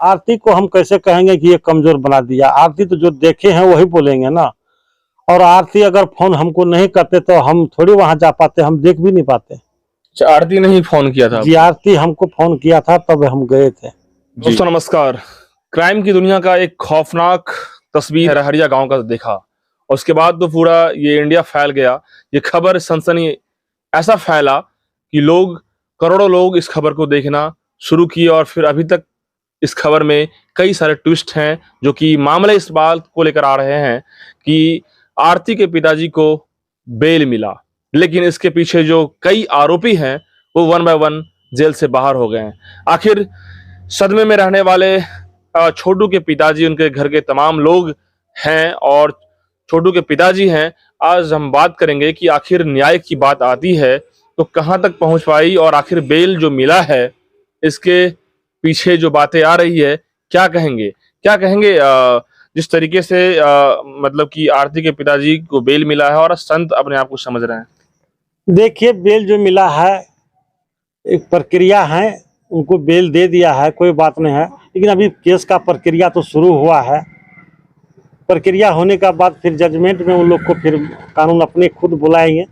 आरती को हम कैसे कहेंगे कि ये कमजोर बना दिया। आरती तो जो देखे हैं वही बोलेंगे ना। और आरती अगर फोन हमको नहीं करते तो हम थोड़ी वहां जा पाते, हम देख भी नहीं पाते। अच्छा, आरती ने ही फोन किया था जी, आपको? आरती हमको फोन किया था तब हम गए थे। दोस्तों नमस्कार। क्राइम की दुनिया का एक खौफनाक तस्वीर रहरिया गांव का देखा, और उसके बाद तो पूरा ये इंडिया फैल गया। ये खबर सनसनी ऐसा फैला कि करोड़ों लोग इस खबर को देखना शुरू किए, और फिर अभी तक इस खबर में कई सारे ट्विस्ट हैं जो कि मामले इस बात को लेकर आ रहे हैं कि आरती के पिताजी को बेल मिला, लेकिन इसके पीछे जो कई आरोपी हैं वो वन बाय वन जेल से बाहर हो गए हैं। आखिर सदमे में रहने वाले छोटू के पिताजी, उनके घर के तमाम लोग हैं और छोटू के पिताजी हैं। आज हम बात करेंगे कि आखिर न्याय की बात आती है तो कहां तक पहुंच पाई, और आखिर बेल जो मिला है इसके पीछे जो बातें आ रही है क्या कहेंगे, जिस तरीके से मतलब कि आरती के पिताजी को बेल मिला है और संत अपने आप को समझ रहे हैं। देखिए, बेल जो मिला है एक प्रक्रिया है, उनको बेल दे दिया है, कोई बात नहीं है। लेकिन अभी केस का प्रक्रिया तो शुरू हुआ है। प्रक्रिया होने का बाद फिर जजमेंट में उन लोग को फिर कानून अपने खुद बुलाएंगे।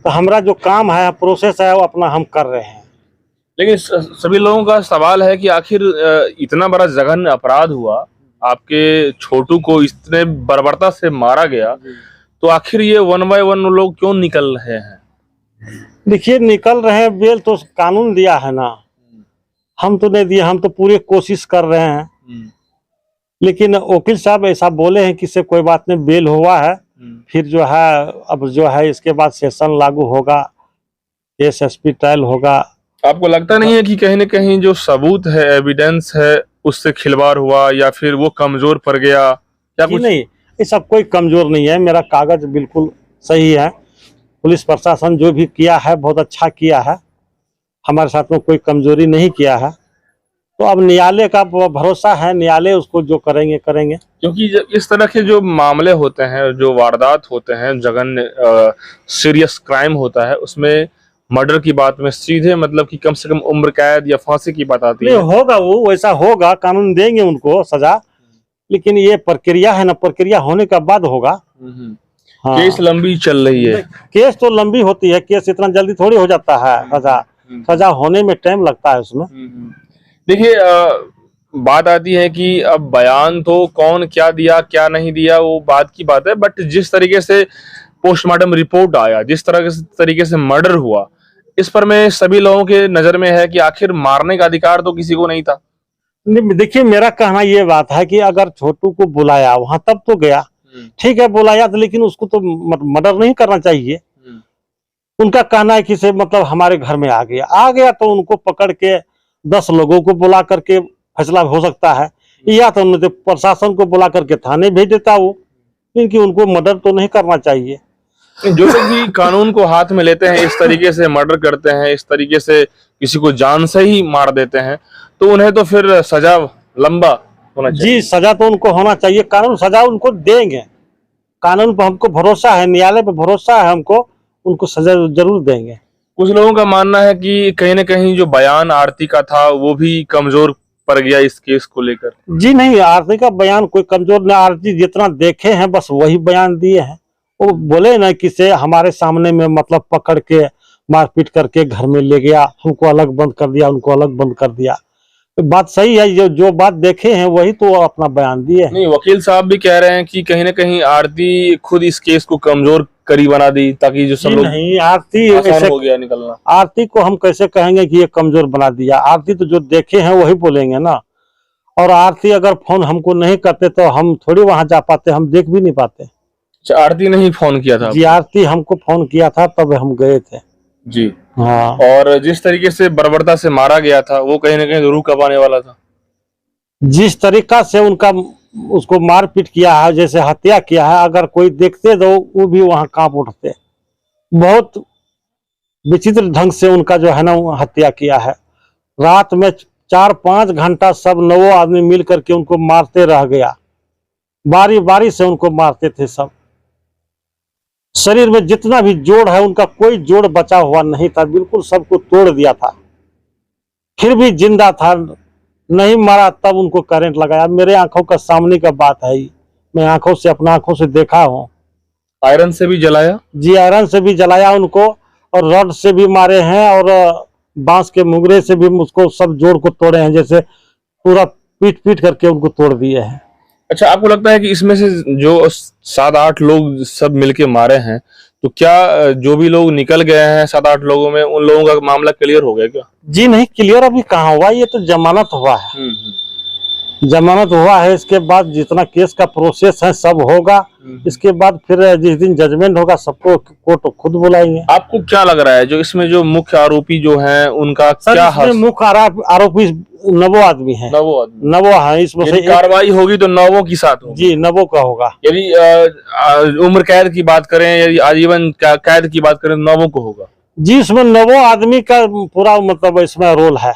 तो हमारा जो काम है, प्रोसेस है, वो अपना हम कर रहे हैं। लेकिन सभी लोगों का सवाल है कि आखिर इतना बड़ा जघन्य अपराध हुआ, आपके छोटू को इतने बर्बरता से मारा गया, तो आखिर ये वन बाय वन लोग क्यों निकल रहे हैं? देखिए, निकल रहे हैं, बेल तो कानून दिया है ना, हम तो नहीं दिए। हम तो पूरी कोशिश कर रहे हैं। लेकिन वकील साहब ऐसा बोले हैं कि इससे कोई बात नहीं, बेल हुआ है। फिर जो है अब जो है इसके बाद सेशन लागू होगा, केस एसपी ट्रायल होगा। आपको लगता नहीं है कि कहीं ना कहीं जो सबूत है, एविडेंस है, उससे खिलवाड़ हुआ या फिर वो कमजोर पड़ गया या कुछ? नहीं, ये सब कोई कमजोर नहीं है। मेरा कागज बिल्कुल सही है। पुलिस प्रशासन जो भी किया है बहुत अच्छा किया है, हमारे साथ में कोई कमजोरी नहीं किया है। तो अब न्यायालय का भरोसा है, न्यायालय उसको जो करेंगे करेंगे। क्योंकि जब इस तरह के जो मामले होते हैं, जो वारदात होते हैं, जघन्य सीरियस क्राइम होता है, उसमें मर्डर की बात में सीधे मतलब कि कम से कम उम्र कैद या फांसी की बात आती है। होगा, वो वैसा होगा, कानून देंगे उनको सजा। लेकिन ये प्रक्रिया है ना, प्रक्रिया होने का बाद होगा। हाँ। केस लंबी चल रही है। केस तो लंबी होती है, केस इतना जल्दी थोड़ी हो जाता है। सजा होने में टाइम लगता है उसमें। देखिए, बात आती है कि अब बयान तो कौन क्या दिया क्या नहीं दिया वो बात की बात है, बट जिस तरीके से पोस्टमार्टम रिपोर्ट आया, जिस तरीके से मर्डर हुआ, इस पर में सभी लोगों के नजर में है कि आखिर मारने का अधिकार तो किसी को नहीं था। देखिए, मेरा कहना ये बात है कि अगर छोटू को बुलाया वहां तब तो गया, ठीक है, बुलाया तो, लेकिन उसको तो मर्डर नहीं करना चाहिए। उनका कहना है कि से मतलब हमारे घर में आ गया तो उनको पकड़ के 10 लोगों को बुला करके फैसला हो सकता है, या तो उन्होंने प्रशासन को बुला करके थाने भेज देता वो, क्योंकि उनको मर्डर तो नहीं करना चाहिए। जो लोग भी कानून को हाथ में लेते हैं, इस तरीके से मर्डर करते हैं, इस तरीके से किसी को जान से ही मार देते हैं, तो उन्हें तो फिर सजा लंबा होना चाहिए। जी, सजा तो उनको होना चाहिए, कानून सजा उनको देंगे। कानून पर हमको भरोसा है, न्यायालय पर भरोसा है हमको, उनको सजा जरूर देंगे। कुछ लोगों का मानना है कि कहीं ना कहीं जो बयान आरती का था वो भी कमजोर पड़ गया इस केस को लेकर। जी नहीं, आरती का बयान कोई कमजोर नहीं। आरती जितना देखे हैं बस वही बयान दिए हैं। वो बोले ना कि से हमारे सामने में मतलब पकड़ के मारपीट करके घर में ले गया, हमको अलग बंद कर दिया, उनको अलग बंद कर दिया। तो बात सही है, जो बात देखे हैं वही तो अपना बयान दिए हैं। नहीं, वकील साहब भी कह रहे हैं कि कहीं ना कहीं आरती खुद इस केस को कमजोर करी बना दी, ताकि जो सब लोग नहीं, आरती आसान हो गया निकलना। आरती को हम कैसे कहेंगे कि ये कमजोर बना दिया। आरती तो जो देखे हैं वही बोलेंगे ना। और आरती अगर फोन हमको नहीं करते तो हम थोड़ी वहां जा पाते, हम देख भी नहीं पाते। अच्छा, आरती ने ही फोन किया था? जी, आरती हमको फोन किया था तब हम गए थे। जी हाँ। और जिस तरीके से बर्बरता से मारा गया था वो कहीं ना कहीं रूह कबाने वाला था। जिस तरीका से उनका उसको मारपीट किया है, जैसे हत्या किया है, अगर कोई देखते तो वो भी वहां कांप उठते। बहुत विचित्र ढंग से उनका जो है ना हत्या किया है। रात में 4-5 घंटा सब 9 आदमी मिल करके उनको मारते रह गया, बारी बारी से उनको मारते थे सब। शरीर में जितना भी जोड़ है उनका कोई जोड़ बचा हुआ नहीं था, बिल्कुल सबको तोड़ दिया था। फिर भी जिंदा था, नहीं मारा तब उनको करंट लगाया। मेरे आंखों का सामने का बात है ये, मैं आंखों से अपना आंखों से देखा हूँ। आयरन से भी जलाया? जी, आयरन से भी जलाया उनको, और रड से भी मारे हैं, और बांस के मुगरे से भी उसको सब जोड़ को तोड़े हैं, जैसे पूरा पीट पीट करके उनको तोड़ दिए हैं। अच्छा, आपको लगता है कि इसमें से जो 7-8 लोग सब मिलके मारे हैं, तो क्या जो भी लोग निकल गए हैं 7-8 लोगों में, उन लोगों का मामला क्लियर हो गया क्या? जी नहीं, क्लियर अभी कहाँ हुआ, ये तो जमानत हुआ है। जमानत हुआ है, इसके बाद जितना केस का प्रोसेस है सब होगा। इसके बाद फिर जिस दिन जजमेंट होगा सबको कोर्ट खुद बुलाएंगे। आपको क्या लग रहा है जो इसमें जो मुख्य आरोपी जो हैं उनका सर, क्या इसमें मुख्य आरोपी 9 आदमी है। 9 है, इसमें से कार्रवाई होगी तो 9 की साथ होगी। जी 9 का होगा। यदि उम्र कैद की बात करें, यदि आजीवन कैद की बात करें, 9 को होगा। जी, इसमें 9 आदमी का पूरा मतलब इसमें रोल है।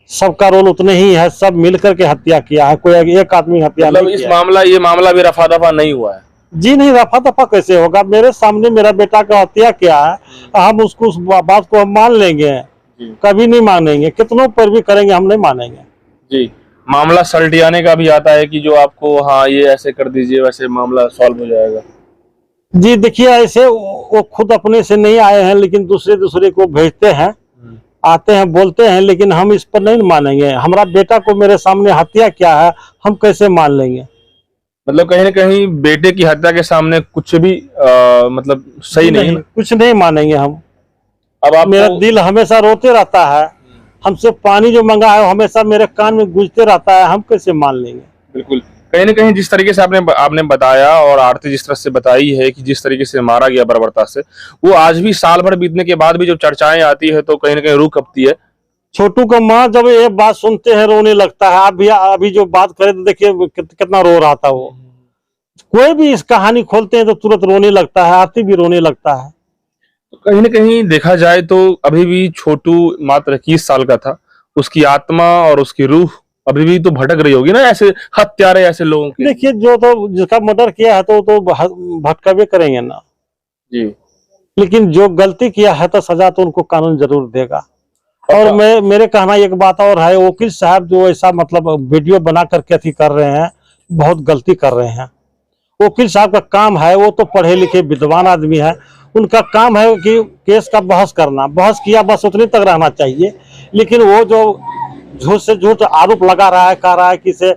सबका रोल उतने ही है, सब मिलकर के हत्या किया है, कोई एक आदमी हत्या नहीं किया। ये मामला भी रफा दफा नहीं हुआ है? जी नहीं, रफा दफा कैसे होगा? मेरे सामने मेरा बेटा का हत्या किया है, हम उसको उस बात को हम मान लेंगे? कभी नहीं मानेंगे, कितनों पर भी करेंगे, हम नहीं मानेंगे। जी, मामला सलटियाने का भी आता है कि जो आपको, हाँ ये ऐसे कर दीजिए, वैसे मामला सॉल्व हो जाएगा। जी देखिए, ऐसे वो खुद अपने से नहीं आए हैं, लेकिन दूसरे को भेजते हैं, आते हैं, बोलते हैं, लेकिन हम इस पर नहीं मानेंगे। हमारा बेटा को मेरे सामने हत्या किया है, हम कैसे मान लेंगे? मतलब कहीं ना कहीं बेटे की हत्या के सामने कुछ भी मतलब सही नहीं, कुछ नहीं मानेंगे हम। अब आप मेरा दिल हमेशा रोते रहता है, हमसे पानी जो मंगा है हमेशा मेरे कान में गूंजते रहता है, हम कैसे मान लेंगे? बिल्कुल, कहीं ना कहीं जिस तरीके से आपने बताया, और आरती जिस तरह से बताई है कि जिस तरीके से मारा गया बर्बरता से, वो आज भी साल भर बीतने के बाद भी जब चर्चाएं आती है तो कहीं ना कहीं रूह कांपती है। छोटू का माँ जब ये बात सुनते हैं रोने लगता है। अभी जो बात करे तो देखिए कितना रो रहा था वो। कोई भी इस कहानी खोलते हैं तो तुरंत रोने लगता है, आरती भी रोने लगता है। तो कहीं ना कहीं देखा जाए तो अभी भी छोटू मात्र 21 साल का था, उसकी आत्मा और उसकी रूह अभी भी तो भटक रही होगी ना, ऐसे हत्यारे ऐसे लोगों के। देखिए, जो तो जिसका मर्डर किया है तो भटकवे करेंगे ना जी, लेकिन जो गलती किया है तो सजा तो उनको कानून जरूर देगा। और मेरे कहना एक बात और है, वकील साहब जो ऐसा मतलब वीडियो बना करके अथी कर रहे हैं, बहुत गलती कर रहे हैं। वकील साहब का काम है, वो तो पढ़े लिखे विद्वान आदमी है, उनका काम है कि केस का बहस करना, बहस किया बस उतने तक रहना चाहिए। लेकिन वो जो झूठ से झूठ आरोप लगा रहा है, कह रहा है कि से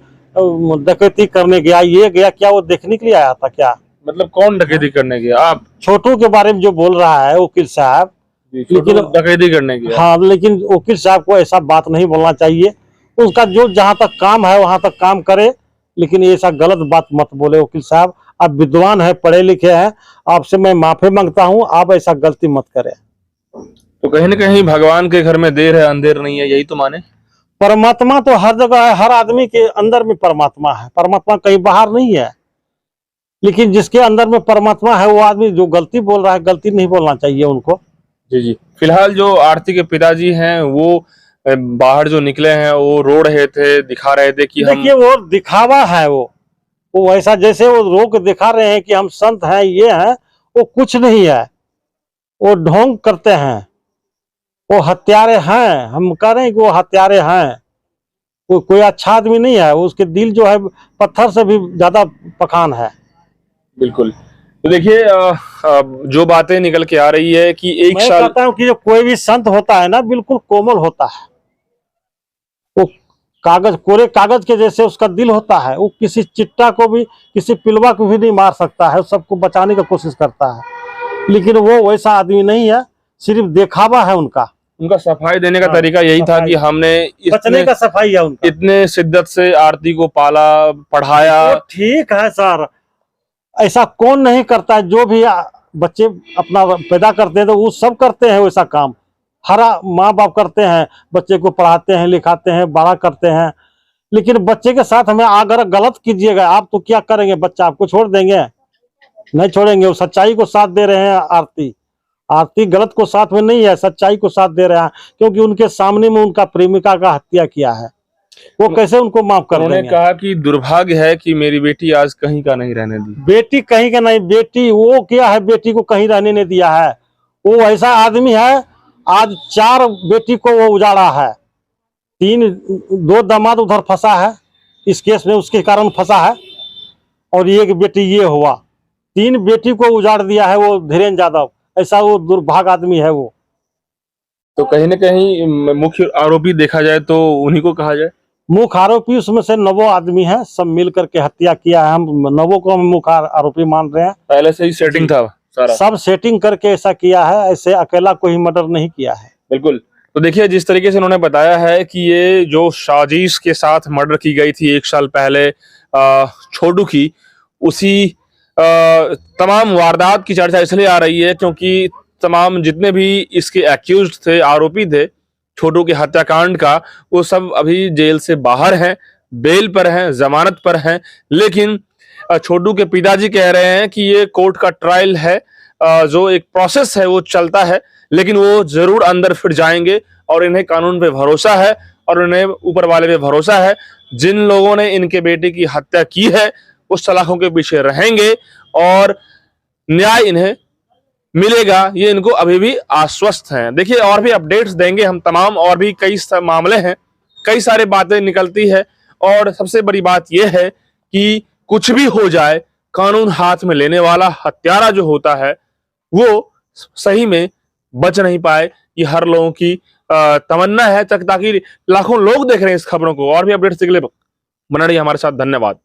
डकैती करने गया, ये गया, क्या वो देखने के लिए आया था क्या? मतलब कौन डकैती करने गया? आप छोटू के बारे में जो बोल रहा है वकील साहब, लेकिन डकैती करने गया। हाँ, लेकिन वकील साहब को ऐसा बात नहीं बोलना चाहिए। उसका जो जहाँ तक काम है वहां तक काम करे, लेकिन ऐसा गलत बात मत बोले। वकील साहब, आप विद्वान हैं, पढ़े लिखे हैं, आपसे मैं माफी मांगता हूँ, आप ऐसा गलती मत करें। तो कहीं ना कहीं भगवान के घर में देर है अंधेर नहीं है, यही तो माने। परमात्मा तो हर जगह है, हर आदमी के अंदर में परमात्मा है, परमात्मा कहीं बाहर नहीं है। लेकिन जिसके अंदर में परमात्मा है वो आदमी जो गलती बोल रहा है, गलती नहीं बोलना चाहिए उनको। जी जी, फिलहाल जो आरती के पिताजी हैं वो बाहर जो निकले हैं, वो रो रहे थे, दिखा रहे थे कि देखिए, वो दिखावा है, वो ऐसा जैसे वो रोक दिखा रहे हैं कि हम संत हैं, ये हैं, वो कुछ नहीं है, वो ढोंग करते हैं, वो हत्यारे हैं। हम कह रहे हैं कि वो हत्यारे हैं, कोई अच्छा आदमी नहीं है। उसके दिल जो है पत्थर से भी ज्यादा पखान है। बिल्कुल। तो देखिए, जो बातें निकल के आ रही है कि मैं कहता हूँ कि जो कोई भी संत होता है ना, बिल्कुल कोमल होता है, वो कोरे कागज के जैसे उसका दिल होता है। वो किसी चिट्टा को भी, किसी पिलवा को भी नहीं मार सकता है, सबको बचाने की कोशिश करता है। लेकिन वो वैसा आदमी नहीं है, सिर्फ दिखावा है उनका सफाई देने का तरीका यही था कि हमने बचने का सफाई है उनका। इतने शिद्दत से आरती को पाला, पढ़ाया। ठीक है सर, ऐसा कौन नहीं करता है? जो भी बच्चे अपना पैदा करते हैं तो वो सब करते हैं वैसा काम, हर माँ बाप करते हैं, बच्चे को पढ़ाते हैं, लिखाते हैं, बड़ा करते हैं। लेकिन बच्चे के साथ हमें अगर गलत कीजिएगा आप तो क्या करेंगे? बच्चा आपको छोड़ देंगे? नहीं छोड़ेंगे। वो सच्चाई को साथ दे रहे हैं। आरती गलत को साथ में नहीं है, सच्चाई को साथ दे रहा है, क्योंकि उनके सामने में उनका प्रेमिका का हत्या किया है। वो कैसे उनको माफ कर देंगे? उन्होंने कहा कि दुर्भाग्य है कि मेरी बेटी आज कहीं का नहीं रहने दी। बेटी कहीं का नहीं, बेटी वो क्या है, बेटी को कहीं रहने नहीं दिया है। वो ऐसा आदमी है, आज 4 बेटी को वो उजाड़ा है, दो दामाद उधर फंसा है, इस केस में उसके कारण फंसा है, और एक बेटी ये हुआ। 3 बेटी को उजाड़ दिया है वो धीरेन्द्र यादव। ऐसा वो दुर्भाग्य आदमी है वो। तो कहीं ना कहीं मुख्य आरोपी देखा जाए तो उन्हीं को कहा जाए। मुख्य आरोपी उसमें से 9 आदमी है, सब मिल करके हत्या किया है। हम 9 को हम मुख्य आरोपी मान रहे हैं। पहले से ही सेटिंग था सारा, सब सेटिंग करके ऐसा किया है, ऐसे अकेला कोई मर्डर नहीं किया है। बिल्कुल। तो देखिए जिस तरीके से उन्होंने बताया है कि ये जो साजिश के साथ मर्डर की गई थी 1 साल पहले छोटू की, उसी तमाम वारदात की चर्चा इसलिए आ रही है क्योंकि तमाम जितने भी इसके एक्यूज्ड थे, आरोपी थे छोटू के हत्याकांड का, वो सब अभी जेल से बाहर हैं, बेल पर हैं, जमानत पर हैं। लेकिन छोटू के पिताजी कह रहे हैं कि ये कोर्ट का ट्रायल है, जो एक प्रोसेस है वो चलता है, लेकिन वो जरूर अंदर फिर जाएंगे और इन्हें कानून पे भरोसा है और इन्हें ऊपर वाले पे भरोसा है। जिन लोगों ने इनके बेटे की हत्या की है उस सलाखों के पीछे रहेंगे और न्याय इन्हें मिलेगा, ये इनको अभी भी आश्वस्त हैं। देखिए और भी अपडेट्स देंगे हम तमाम, और भी कई मामले हैं, कई सारी बातें निकलती है, और सबसे बड़ी बात यह है कि कुछ भी हो जाए, कानून हाथ में लेने वाला हत्यारा जो होता है वो सही में बच नहीं पाए, ये हर लोगों की तमन्ना है, ताकि लाखों लोग देख रहे हैं इस खबरों को। और भी अपडेट्स के लिए बना रहिए हमारे साथ। धन्यवाद।